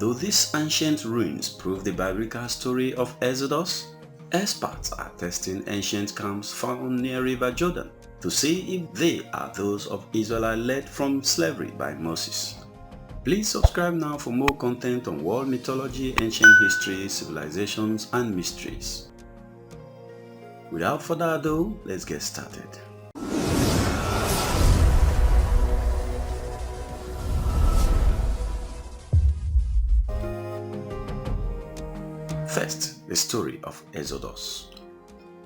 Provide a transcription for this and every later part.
Do these ancient ruins prove the biblical story of Exodus? Experts are testing ancient camps found near River Jordan to see if they are those of Israelites led from slavery by Moses. Please subscribe now for more content on world mythology, ancient history, civilizations, and mysteries. Without further ado, let's get started. First, the story of Exodus.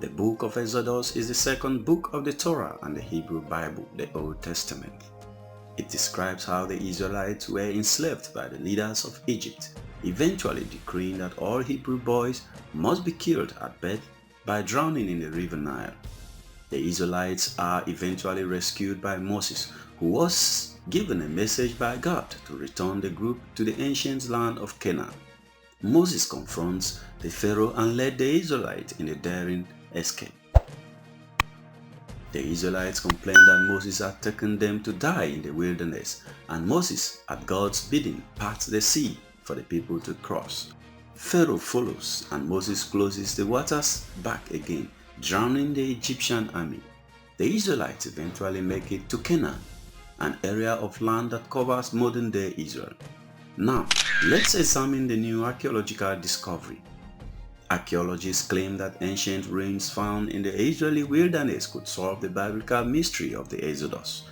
The book of Exodus is the second book of the Torah and the Hebrew Bible, the Old Testament. It describes how the Israelites were enslaved by the leaders of Egypt, eventually decreeing that all Hebrew boys must be killed at birth by drowning in the river Nile. The Israelites are eventually rescued by Moses, who was given a message by God to return the group to the ancient land of Canaan. Moses confronts the Pharaoh and led the Israelites in a daring escape. The Israelites complained that Moses had taken them to die in the wilderness, and Moses, at God's bidding, parts the sea for the people to cross. Pharaoh follows, and Moses closes the waters back again, drowning the Egyptian army. The Israelites eventually make it to Canaan, an area of land that covers modern-day Israel. Now, let's examine the new archaeological discovery. Archaeologists claim that ancient ruins found in the Israeli wilderness could solve the biblical mystery of the Exodus.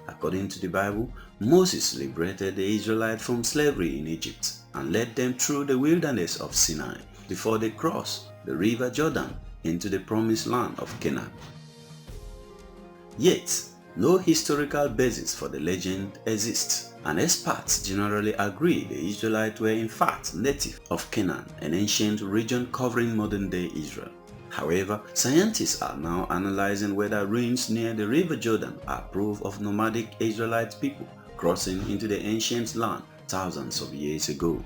According to the Bible, Moses liberated the Israelites from slavery in Egypt and led them through the wilderness of Sinai before they crossed the river Jordan into the promised land of Canaan. Yet, no historical basis for the legend exists, and experts generally agree the Israelites were in fact native of Canaan, an ancient region covering modern-day Israel. However, scientists are now analyzing whether ruins near the river Jordan are proof of nomadic Israelite people crossing into the ancient land thousands of years ago.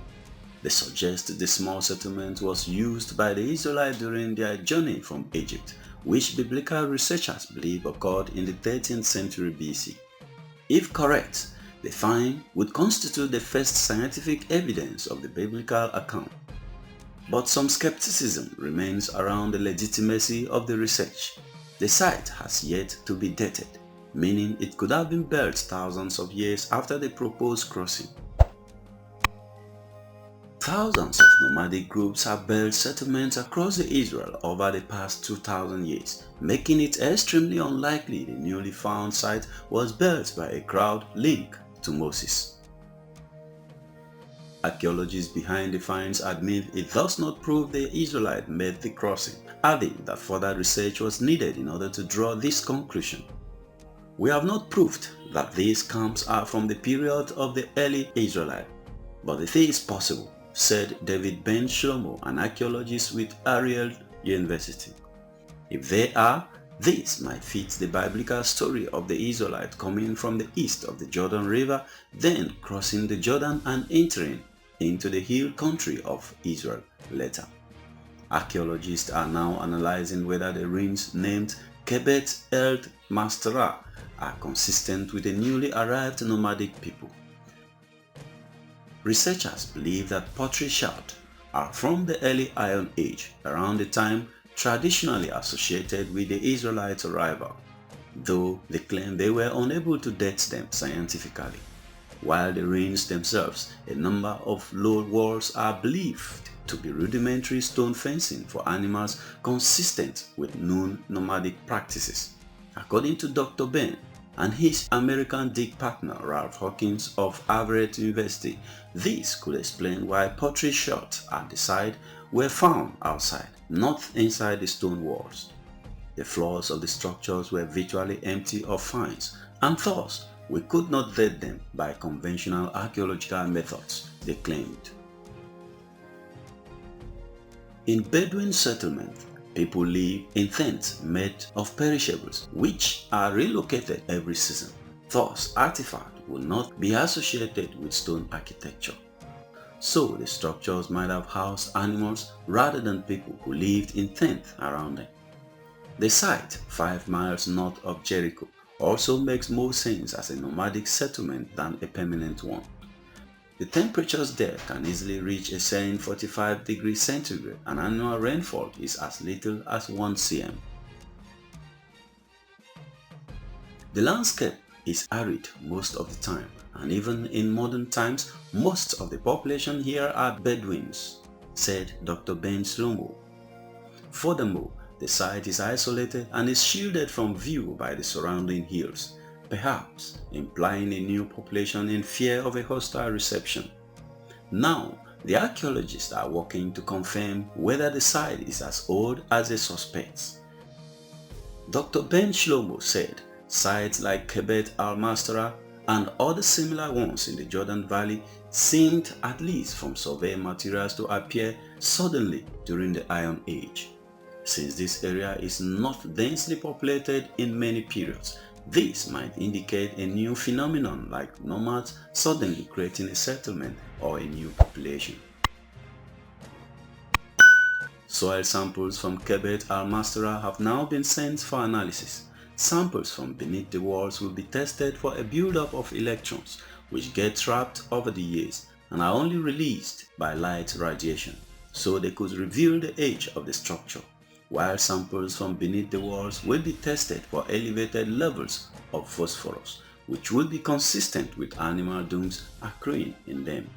They suggest the small settlement was used by the Israelites during their journey from Egypt, which biblical researchers believe occurred in the 13th century BC. If correct, the find would constitute the first scientific evidence of the biblical account. But some skepticism remains around the legitimacy of the research. The site has yet to be dated, meaning it could have been built thousands of years after the proposed crossing. Thousands of nomadic groups have built settlements across Israel over the past 2,000 years, making it extremely unlikely the newly found site was built by a crowd linked to Moses. Archaeologists behind the finds admit it does not prove the Israelites made the crossing, adding that further research was needed in order to draw this conclusion. We have not proved that these camps are from the period of the early Israelites, but it is possible, said David Ben Shlomo, an archaeologist with Ariel University. If they are, this might fit the biblical story of the Israelites coming from the east of the Jordan River, then crossing the Jordan and entering into the hill country of Israel later. Archaeologists are now analyzing whether the ruins named Kebet El Mastera are consistent with the newly arrived nomadic people. Researchers believe that pottery shards are from the early Iron Age, around the time traditionally associated with the Israelites' arrival, though they claim they were unable to date them scientifically. While the ruins themselves, a number of low walls are believed to be rudimentary stone fencing for animals consistent with known nomadic practices. According to Dr. Ben and his American dig partner Ralph Hawkins of Harvard University, this could explain why pottery shards at the site were found outside, not inside the stone walls. The floors of the structures were virtually empty of finds, and thus we could not date them by conventional archaeological methods, they claimed. In Bedouin settlement, people live in tents made of perishables, which are relocated every season. Thus, artifacts will not be associated with stone architecture. So the structures might have housed animals rather than people who lived in tents around them. The site, 5 miles north of Jericho, also makes more sense as a nomadic settlement than a permanent one. The temperatures there can easily reach a serene 45 degrees centigrade and annual rainfall is as little as 1 cm. The landscape is arid most of the time, and even in modern times, most of the population here are Bedouins, said Dr. Ben Shlomo. Furthermore, the site is isolated and is shielded from view by the surrounding hills, perhaps implying a new population in fear of a hostile reception. Now, the archaeologists are working to confirm whether the site is as old as they suspect. Dr. Ben Shlomo said sites like Kebet al-Mastara and other similar ones in the Jordan Valley seemed, at least from survey materials, to appear suddenly during the Iron Age. Since this area is not densely populated in many periods, this might indicate a new phenomenon like nomads suddenly creating a settlement or a new population. Soil samples from Kebet al-Mastara have now been sent for analysis. Samples from beneath the walls will be tested for a buildup of electrons, which get trapped over the years and are only released by light radiation, so they could reveal the age of the structure, while samples from beneath the walls will be tested for elevated levels of phosphorus, which will be consistent with animal dung occurring in them.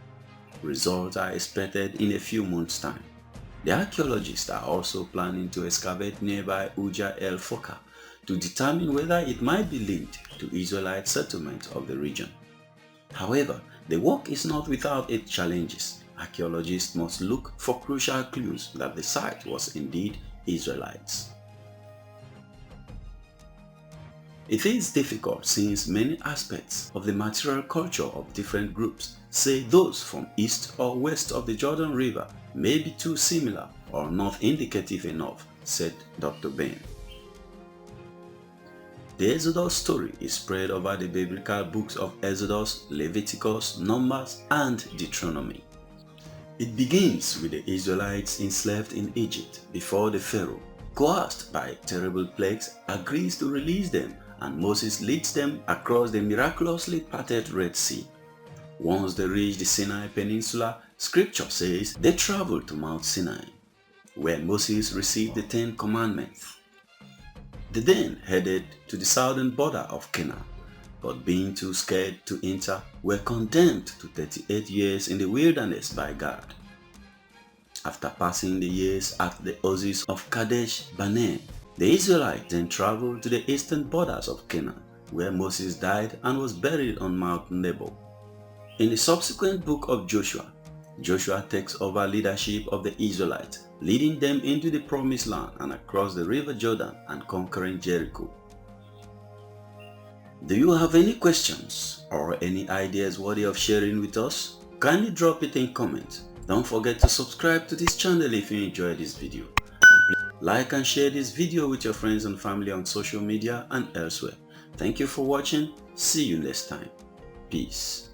Results are expected in a few months' time. The archaeologists are also planning to excavate nearby Uja el Foka to determine whether it might be linked to Israelite settlement of the region. However, the work is not without its challenges. Archaeologists must look for crucial clues that the site was indeed Israelites. It is difficult since many aspects of the material culture of different groups, say those from east or west of the Jordan River, may be too similar or not indicative enough, said Dr. Ben. The Exodus story is spread over the biblical books of Exodus, Leviticus, Numbers, and Deuteronomy. It begins with the Israelites enslaved in Egypt before the Pharaoh, coerced by terrible plagues, agrees to release them, and Moses leads them across the miraculously parted Red Sea. Once they reach the Sinai Peninsula, Scripture says they traveled to Mount Sinai, where Moses received the 10 Commandments. They then headed to the southern border of Canaan, but being too scared to enter, were condemned to 38 years in the wilderness by God. After passing the years at the oasis of Kadesh Barnea, the Israelites then traveled to the eastern borders of Canaan, where Moses died and was buried on Mount Nebo. In the subsequent book of Joshua, Joshua takes over leadership of the Israelites, leading them into the promised land and across the river Jordan and conquering Jericho. Do you have any questions or any ideas worthy of sharing with us? Kindly drop it in comments. Don't forget to subscribe to this channel if you enjoyed this video. And please like and share this video with your friends and family on social media and elsewhere. Thank you for watching. See you next time. Peace.